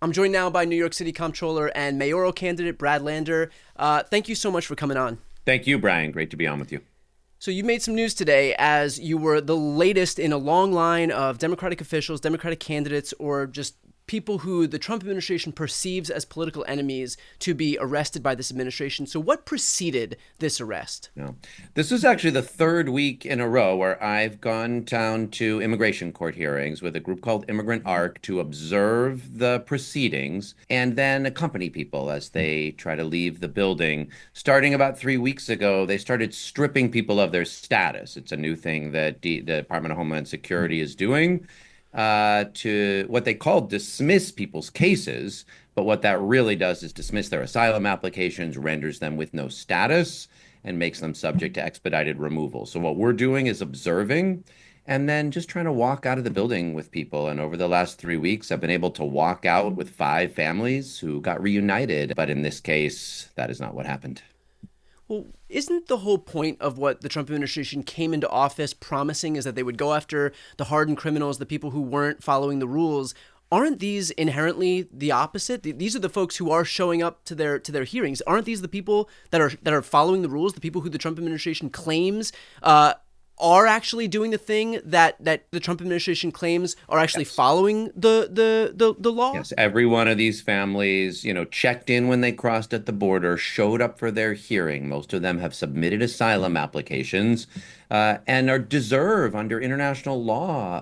I'm joined now by New York City Comptroller and mayoral candidate Brad Lander. Thank you so much for coming on. Thank you, Brian. Great to be on with you. So you made some news today as you were the latest in a long line of Democratic officials, Democratic candidates, or just people who the Trump administration perceives as political enemies to be arrested by this administration. So what preceded this arrest? No. This is actually the third week in a row where I've gone down to immigration court hearings with a group called Immigrant Arc to observe the proceedings and then accompany people as they try to leave the building. Starting about 3 weeks ago, they started stripping people of their status. It's a new thing that the Department of Homeland Security is doing to what they call dismiss people's cases. But what that really does is dismiss their asylum applications, renders them with no status, and makes them subject to expedited removal. So what we're doing is observing and then just trying to walk out of the building with people. And over the last 3 weeks, I've been able to walk out with 5 families who got reunited. But in this case, that is not what happened. Well, isn't the whole point of what the Trump administration came into office promising is that they would go after the hardened criminals, the people who weren't following the rules? Aren't these inherently the opposite? These are the folks who are showing up to their hearings. Aren't these the people that are following the rules? The people who the Trump administration claims are actually doing the thing that the Trump administration claims are actually Yes. following the law? Yes, every one of these families, checked in when they crossed at the border, showed up for their hearing. Most of them have submitted asylum applications and are deserve under international law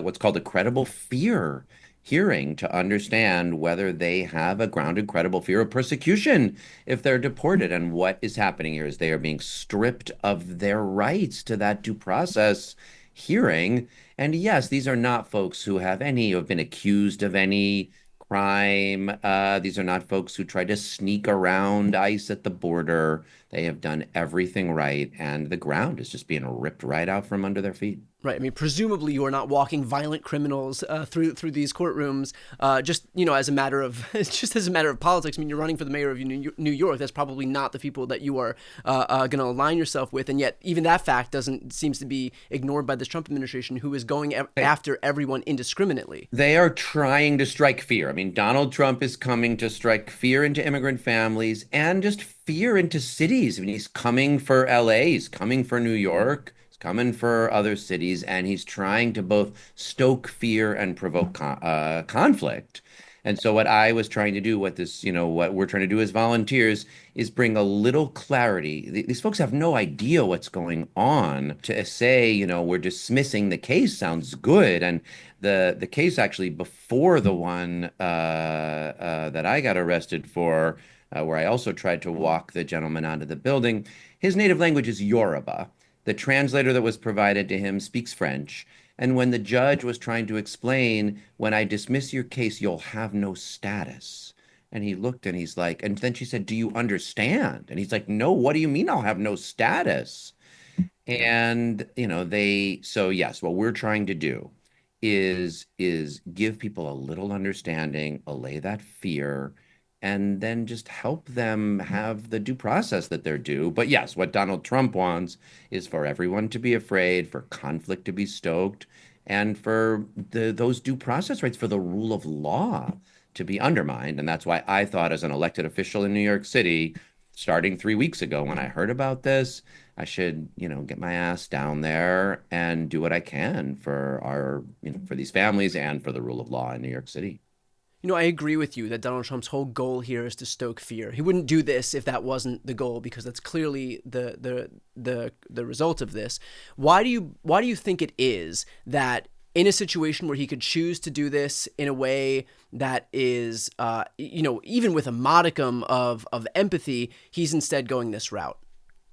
what's called a credible fear hearing to understand whether they have a grounded credible fear of persecution if they're deported. And what is happening here is they are being stripped of their rights to that due process hearing. And yes, these are not folks who have been accused of any crime. These are not folks who try to sneak around ICE at the border. They have done everything right, and the ground is just being ripped right out from under their feet. Right. I mean, presumably you are not walking violent criminals through these courtrooms just as a matter of just as a matter of politics. I mean, you're running for the mayor of New York. That's probably not the people that you are going to align yourself with, and yet even that fact seems to be ignored by this Trump administration, who is going after everyone indiscriminately. They are trying to strike fear. I mean, Donald Trump is coming to strike fear into immigrant families and just fear into cities. I mean, he's coming for LA, he's coming for New York, he's coming for other cities, and he's trying to both stoke fear and provoke conflict. And so what I was trying to do, what we're trying to do as volunteers is bring a little clarity. These folks have no idea what's going on. To say, we're dismissing the case sounds good. And the case actually before the one that I got arrested for, where I also tried to walk the gentleman out of the building, his native language is Yoruba. The translator that was provided to him speaks French. And when the judge was trying to explain, when I dismiss your case, you'll have no status. And he looked and he's like, and then she said, do you understand? And he's like, no, what do you mean I'll have no status? And, so yes, what we're trying to do is give people a little understanding, allay that fear, and then just help them have the due process that they're due. But yes, what Donald Trump wants is for everyone to be afraid, for conflict to be stoked, and for those due process rights, for the rule of law to be undermined. And that's why I thought, as an elected official in New York City, starting 3 weeks ago, when I heard about this, I should, get my ass down there and do what I can for for these families and for the rule of law in New York City. I agree with you that Donald Trump's whole goal here is to stoke fear. He wouldn't do this if that wasn't the goal, because that's clearly the result of this. Why do you think it is that in a situation where he could choose to do this in a way that is, even with a modicum of empathy, he's instead going this route?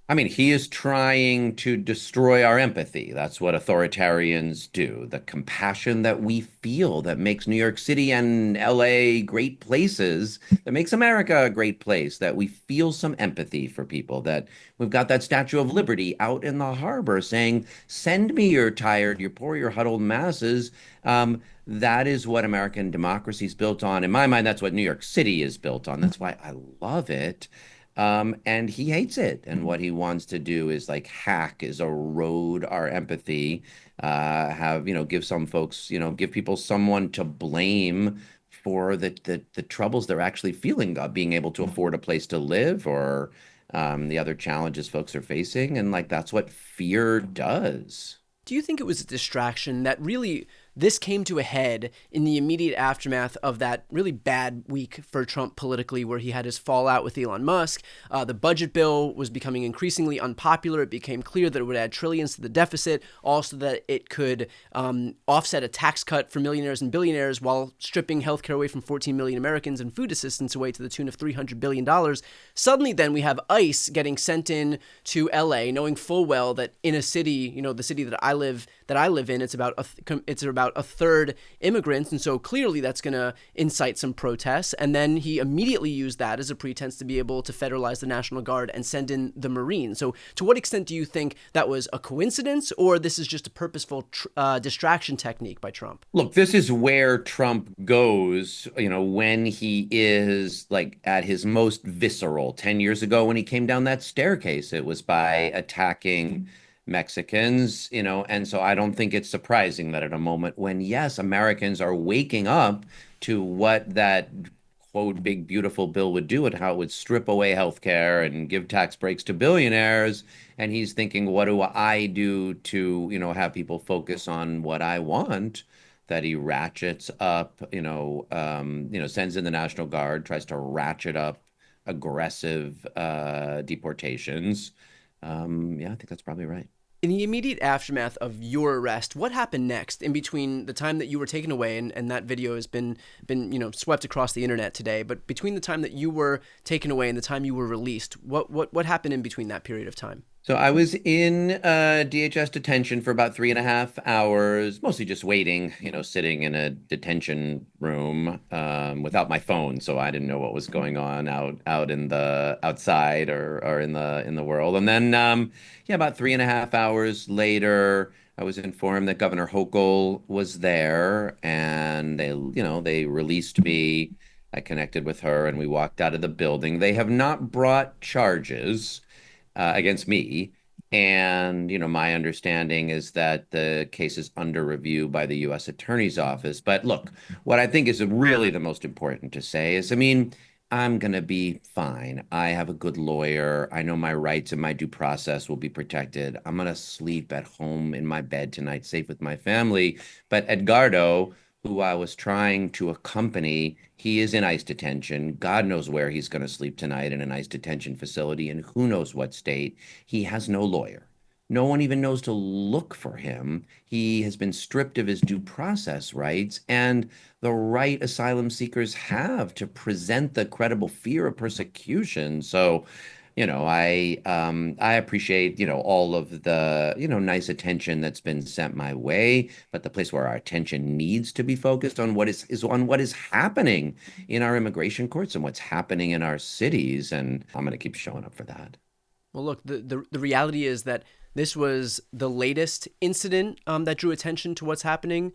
I mean, he is trying to destroy our empathy. That's what authoritarians do. The compassion that we feel that makes New York City and LA great places, that makes America a great place, that we feel some empathy for people, that we've got that Statue of Liberty out in the harbor saying, send me your tired, your poor, your huddled masses. That is what American democracy is built on. In my mind, that's what New York City is built on. That's why I love it. And he hates it. And what he wants to do is erode our empathy, give some folks, give people someone to blame for the troubles they're actually feeling of being able to afford a place to live or the other challenges folks are facing. And like that's what fear does. Do you think it was a distraction that really this came to a head in the immediate aftermath of that really bad week for Trump politically, where he had his fallout with Elon Musk? The budget bill was becoming increasingly unpopular. It became clear that it would add trillions to the deficit, also that it could offset a tax cut for millionaires and billionaires while stripping healthcare away from 14 million Americans and food assistance away to the tune of $300 billion. Suddenly, then, we have ICE getting sent in to LA, knowing full well that in a city, the city that I live in, it's about a third immigrants, and so clearly that's going to incite some protests. And then he immediately used that as a pretense to be able to federalize the National Guard and send in the Marines. So to what extent do you think that was a coincidence, or this is just a purposeful distraction technique by Trump? Look, this is where Trump goes, when he is like at his most visceral. 10 years ago, when he came down that staircase, it was by attacking Mexicans, and so I don't think it's surprising that at a moment when, yes, Americans are waking up to what that quote, big, beautiful bill would do and how it would strip away healthcare and give tax breaks to billionaires. And he's thinking, what do I do to, have people focus on what I want? That he ratchets up, sends in the National Guard, tries to ratchet up aggressive deportations. Yeah, I think that's probably right. In the immediate aftermath of your arrest, what happened next in between the time that you were taken away, and that video has been swept across the internet today, but between the time that you were taken away and the time you were released, what happened in between that period of time? So I was in DHS detention for about 3.5 hours, mostly just waiting, sitting in a detention room without my phone, so I didn't know what was going on out in the outside or in the world. And then, yeah, about 3.5 hours later, I was informed that Governor Hochul was there, and they released me. I connected with her, and we walked out of the building. They have not brought charges against me. And, my understanding is that the case is under review by the U.S. Attorney's Office. But look, what I think is really the most important to say is, I'm going to be fine. I have a good lawyer. I know my rights and my due process will be protected. I'm going to sleep at home in my bed tonight, safe with my family. But Edgardo, who I was trying to accompany, he is in ICE detention. God knows where he's going to sleep tonight, in an ICE detention facility, in who knows what state. He has no lawyer. No one even knows to look for him. He has been stripped of his due process rights and the right asylum seekers have to present the credible fear of persecution. So, I appreciate, all of the, nice attention that's been sent my way, but the place where our attention needs to be focused on is on what is happening in our immigration courts and what's happening in our cities. And I'm going to keep showing up for that. Well, look, the reality is that this was the latest incident that drew attention to what's happening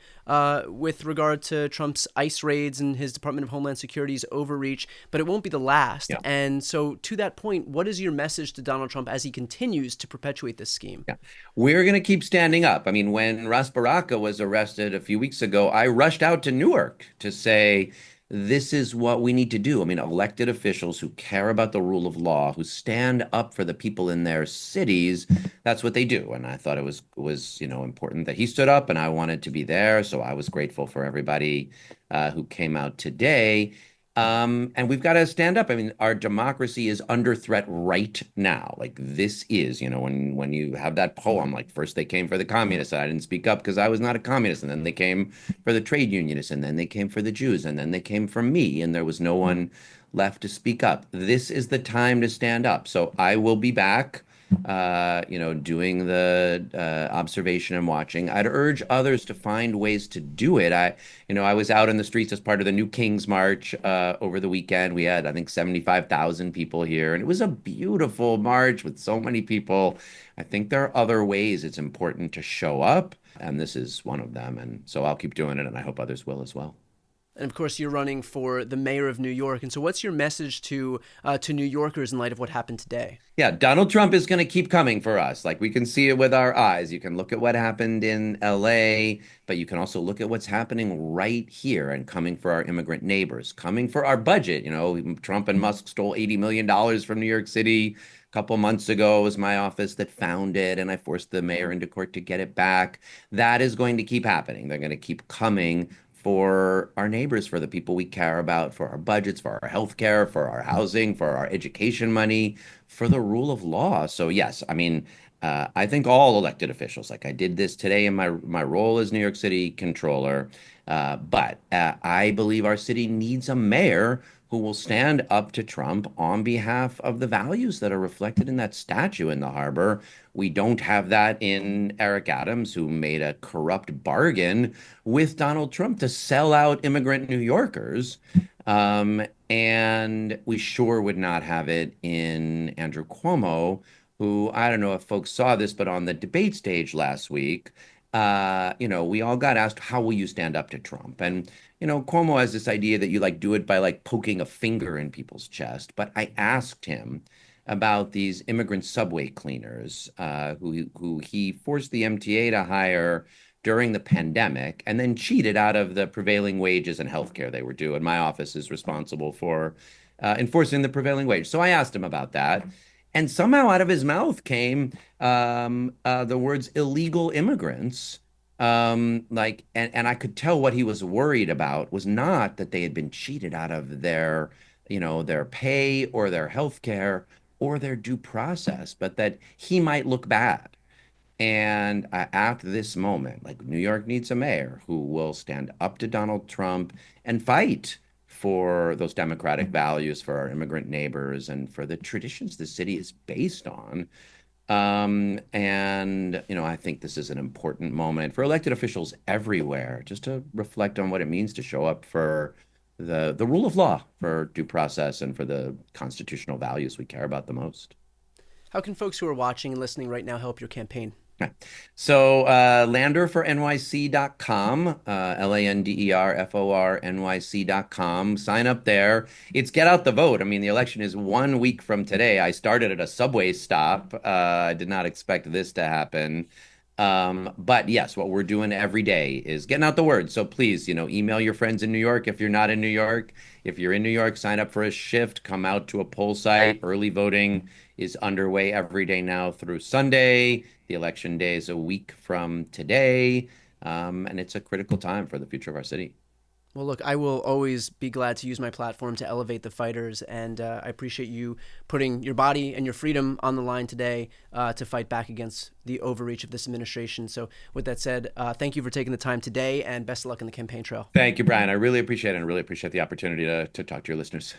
with regard to Trump's ICE raids and his Department of Homeland Security's overreach, but it won't be the last. Yeah. And so to that point, what is your message to Donald Trump as he continues to perpetuate this scheme? Yeah. We're going to keep standing up. When Ras Baraka was arrested a few weeks ago, I rushed out to Newark to say, this is what we need to do. Elected officials who care about the rule of law, who stand up for the people in their cities, that's what they do. And I thought it was important that he stood up, and I wanted to be there. So I was grateful for everybody who came out today. And we've got to stand up. Our democracy is under threat right now. Like this is, when you have that poem, like first they came for the communists, and I didn't speak up because I was not a communist. And then they came for the trade unionists, and then they came for the Jews, and then they came for me, and there was no one left to speak up. This is the time to stand up. So I will be back, doing the observation and watching. I'd urge others to find ways to do it. I was out in the streets as part of the New King's March over the weekend. We had, I think, 75,000 people here, and it was a beautiful march with so many people. I think there are other ways it's important to show up, and this is one of them. And so I'll keep doing it, and I hope others will as well. And of course, you're running for the mayor of New York. And so, what's your message to New Yorkers in light of what happened today? Yeah, Donald Trump is going to keep coming for us. Like we can see it with our eyes. You can look at what happened in LA, but you can also look at what's happening right here and coming for our immigrant neighbors, coming for our budget. You know, Trump and Musk stole $80 million from New York City a couple months ago. It was my office that found it, and I forced the mayor into court to get it back. That is going to keep happening. They're going to keep coming for our neighbors, for the people we care about, for our budgets, for our health care, for our housing, for our education money, for the rule of law. So yes, I mean, I think all elected officials, like I did this today in my role as New York City controller, but I believe our city needs a mayor who will stand up to Trump on behalf of the values that are reflected in that statue in the harbor. We don't have that in Eric Adams, who made a corrupt bargain with Donald Trump to sell out immigrant New Yorkers. And we sure would not have it in Andrew Cuomo, who I don't know if folks saw this, but on the debate stage last week, we all got asked, how will you stand up to Trump? And, Cuomo has this idea that you like do it by like poking a finger in people's chest. But I asked him about these immigrant subway cleaners, who he forced the MTA to hire during the pandemic and then cheated out of the prevailing wages and healthcare they were due. And my office is responsible for enforcing the prevailing wage. So I asked him about that. And somehow out of his mouth came the words illegal immigrants. And I could tell what he was worried about was not that they had been cheated out of their pay or their health care or their due process, but that he might look bad. And at this moment, like New York needs a mayor who will stand up to Donald Trump and fight for those democratic values, for our immigrant neighbors, and for the traditions the city is based on. I think this is an important moment for elected officials everywhere, just to reflect on what it means to show up for the rule of law, for due process, and for the constitutional values we care about the most. How can folks who are watching and listening right now help your campaign? So landerfornyc.com, LANDERFORNYC.com. Sign up there. It's get out the vote. I mean, the election is 1 week from today. I started at a subway stop. I did not expect this to happen. But yes, what we're doing every day is getting out the word. So please, email your friends in New York if you're not in New York. If you're in New York, sign up for a shift, come out to a poll site. Early voting is underway every day now through Sunday. The election day is a week from today. And it's a critical time for the future of our city. Well, look, I will always be glad to use my platform to elevate the fighters, and I appreciate you putting your body and your freedom on the line today to fight back against the overreach of this administration. So with that said, thank you for taking the time today, and best of luck in the campaign trail. Thank you, Brian. I really appreciate it, and really appreciate the opportunity to talk to your listeners.